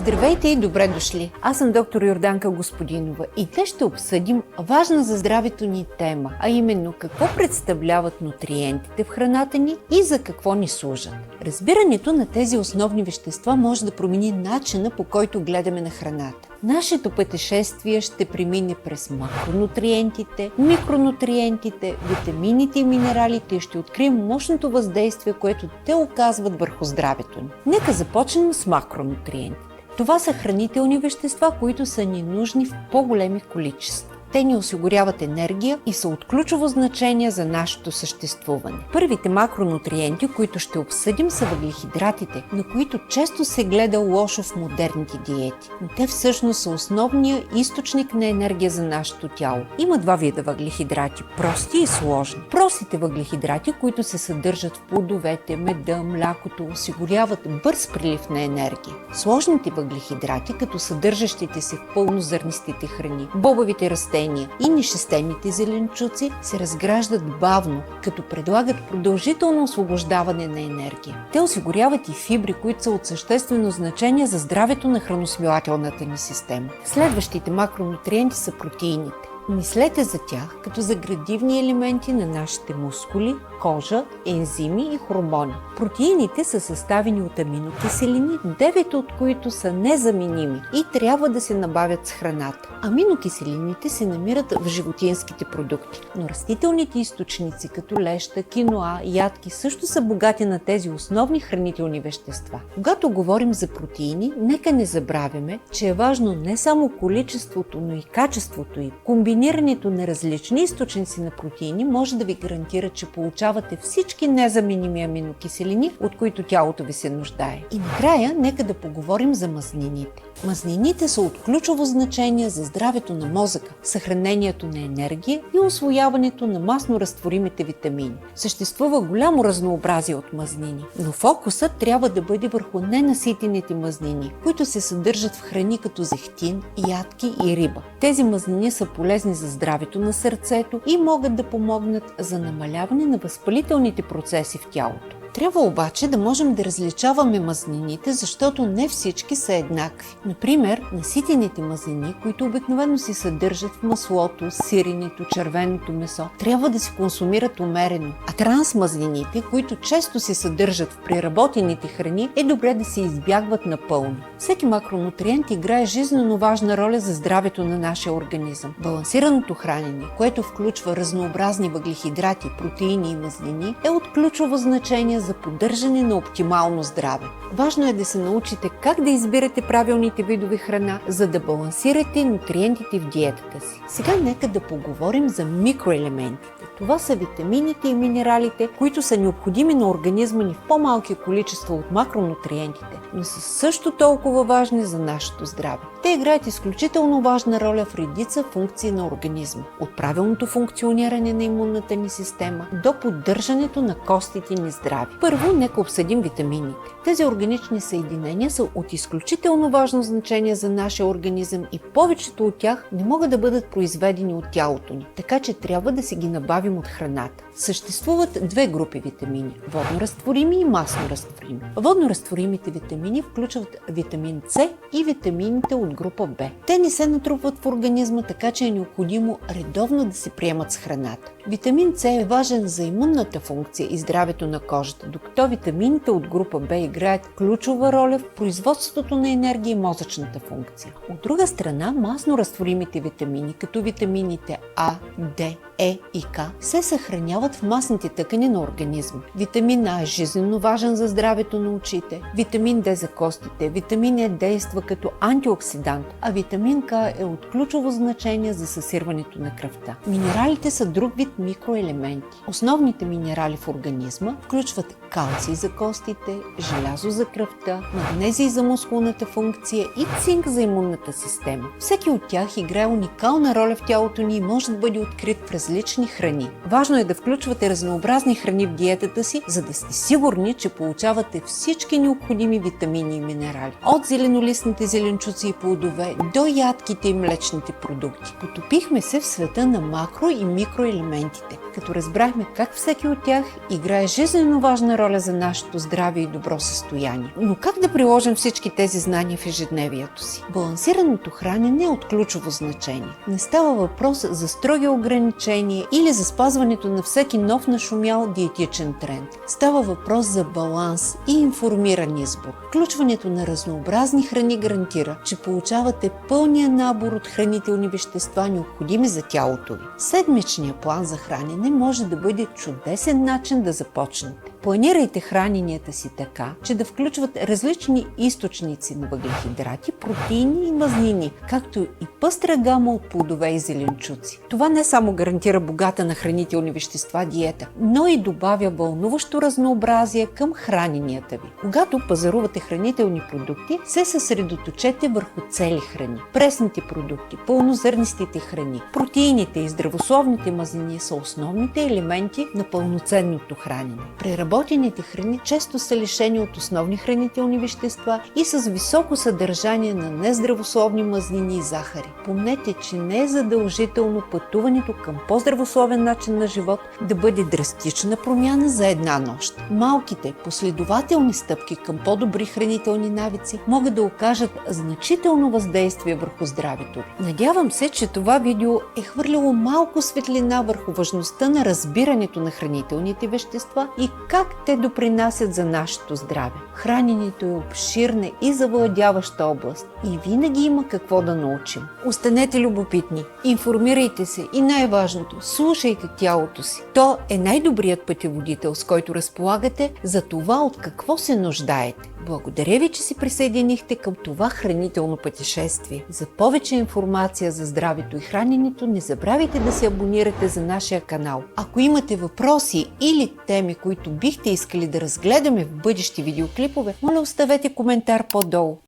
Здравейте и добре дошли! Аз съм доктор Йорданка Господинова и днес ще обсъдим важна за здравето ни тема, а именно какво представляват нутриентите в храната ни и за какво ни служат. Разбирането на тези основни вещества може да промени начина, по който гледаме на храната. Нашето пътешествие ще премине през макронутриентите, микронутриентите, витамините и минералите и ще открием мощното въздействие, което те оказват върху здравето ни. Нека започнем с макронутриентите. Това са хранителни вещества, които са ни нужни в по-големи количества. Те ни осигуряват енергия и са от ключово значение за нашето съществуване. Първите макронутриенти, които ще обсъдим, са въглехидратите, на които често се гледа лошо в модерните диети. Но те всъщност са основният източник на енергия за нашето тяло. Има два вида въглехидрати – прости и сложни. Простите въглехидрати, които се съдържат в плодовете, меда, млякото, осигуряват бърз прилив на енергия. Сложните въглехидрати, като съдържащите се в пълнозърнистите храни, бобовите растения и нишестените зеленчуци, се разграждат бавно, като предлагат продължително освобождаване на енергия. Те осигуряват и фибри, които са от съществено значение за здравето на храносмилателната ни система. Следващите макронутриенти са протеините. Мислете за тях като за градивни елементи на нашите мускули, кожа, ензими и хормони. Протеините са съставени от аминокиселини, 9 от които са незаменими и трябва да се набавят с храната. Аминокиселините се намират в животинските продукти, но растителните източници като леща, киноа, ядки също са богати на тези основни хранителни вещества. Когато говорим за протеини, нека не забравяме, че е важно не само количеството, но и качеството им. Комбинирането на различни източници на протеини може да ви гарантира, че получавате всички незаменими аминокиселини, от които тялото ви се нуждае. И накрая, нека да поговорим за мазнините. Мазнините са от ключово значение за здравето на мозъка, съхранението на енергия и усвояването на масно разтворимите витамини. Съществува голямо разнообразие от мазнини, но фокусът трябва да бъде върху ненаситените мазнини, които се съдържат в храни като зехтин, ядки и риба. Тези мазнини са полезни за здравето на сърцето и могат да помогнат за намаляване на възпалителните процеси в тялото. Трябва обаче да можем да различаваме мазнините, защото не всички са еднакви. Например, наситените мазнини, които обикновено се съдържат в маслото, сиренето, червеното месо, трябва да се консумират умерено. А трансмазнините, които често се съдържат в преработените храни, е добре да се избягват напълно. Всеки макронутриент играе жизнено важна роля за здравето на нашия организъм. Балансираното хранене, което включва разнообразни въглехидрати, протеини и мазнини, е от ключово значение за поддържане на оптимално здраве. Важно е да се научите как да избирате правилните видове храна, за да балансирате нутриентите в диетата си. Сега нека да поговорим за микроелементите. Това са витамините и минералите, които са необходими на организма ни в по-малки количества от макронутриентите, но са също толкова важни за нашето здраве. Те играят изключително важна роля в редица функции на организма. От правилното функциониране на имунната ни система до поддържането на костите ни здрави. Първо, нека обсъдим витамините. Тези органични съединения са от изключително важно значение за нашия организъм и повечето от тях не могат да бъдат произведени от тялото ни, така че трябва да си ги набавим от храната. Съществуват две групи витамини – водноразтворими и масноразтворими. Водноразтворимите витамини включват витамин С и витамините от група Б. Те не се натрупват в организма, така че е необходимо редовно да се приемат с храната. Витамин С е важен за имунната функция и здравето на кожата, докато витамините от група Б играят ключова роля в производството на енергия и мозъчната функция. От друга страна, масно разтворимите витамини, като витамините А, Д, Е и К, се съхраняват в масните тъкани на организма. Витамин А е жизненно важен за здравето на очите, витамин Д за костите, витамин Е действа като антиоксидант, а витамин К е от ключово значение за съсирването на кръвта. Минералите са друг вид микроелементи. Основните минерали в организма включват калций за костите, желязо за кръвта, магнезий за мускулната функция и цинк за имунната система. Всеки от тях играе уникална роля в тялото ни и може да бъде открит в различни храни. Важно е да включвате разнообразни храни в диетата си, за да сте сигурни, че получавате всички необходими витамини и минерали. От зеленолистните зеленчуци и плодове до ядките и млечните продукти. Потопихме се в света на макро и микроелементи. нутриентите, като разбрахме как всеки от тях играе жизненно важна роля за нашето здраве и добро състояние. Но как да приложим всички тези знания в ежедневието си? Балансираното хранене е от ключово значение. Не става въпрос за строги ограничения или за спазването на всеки нов нашумял диетичен тренд. Става въпрос за баланс и информиран избор. Включването на разнообразни храни гарантира, че получавате пълния набор от хранителни вещества, необходими за тялото ви. Седмичният план за хранене може да бъде чудесен начин да започнете. Планирайте храненията си така, че да включват различни източници на въглехидрати, протеини и мазнини, както и пъстра гама от плодове и зеленчуци. Това не само гарантира богата на хранителни вещества диета, но и добавя вълнуващо разнообразие към храненията ви. Когато пазарувате хранителни продукти, се съсредоточете върху цели храни. Пресните продукти, пълнозърнистите храни, протеините и здравословните мазнини са основните елементи на пълноценното хранене. Преработените храни често са лишени от основни хранителни вещества и с високо съдържание на нездравословни мазнини и захари. Помнете, че не е задължително пътуването към по-здравословен начин на живот да бъде драстична промяна за една нощ. Малките, последователни стъпки към по-добри хранителни навици могат да окажат значително въздействие върху здравето ви. Надявам се, че това видео е хвърлило малко светлина върху важността на разбирането на хранителните вещества и как те допринасят за нашето здраве. Храненето е обширна и завладяваща област и винаги има какво да научим. Останете любопитни, информирайте се и най-важното, слушайте тялото си. То е най-добрият пътеводител, с който разполагате за това от какво се нуждаете. Благодаря ви, че се присъединихте към това хранително пътешествие. За повече информация за здравето и храненето, не забравяйте да се абонирате за нашия канал. Ако имате въпроси или теми, които бихте искали да разгледаме в бъдещи видеоклипове, моля оставете коментар по-долу.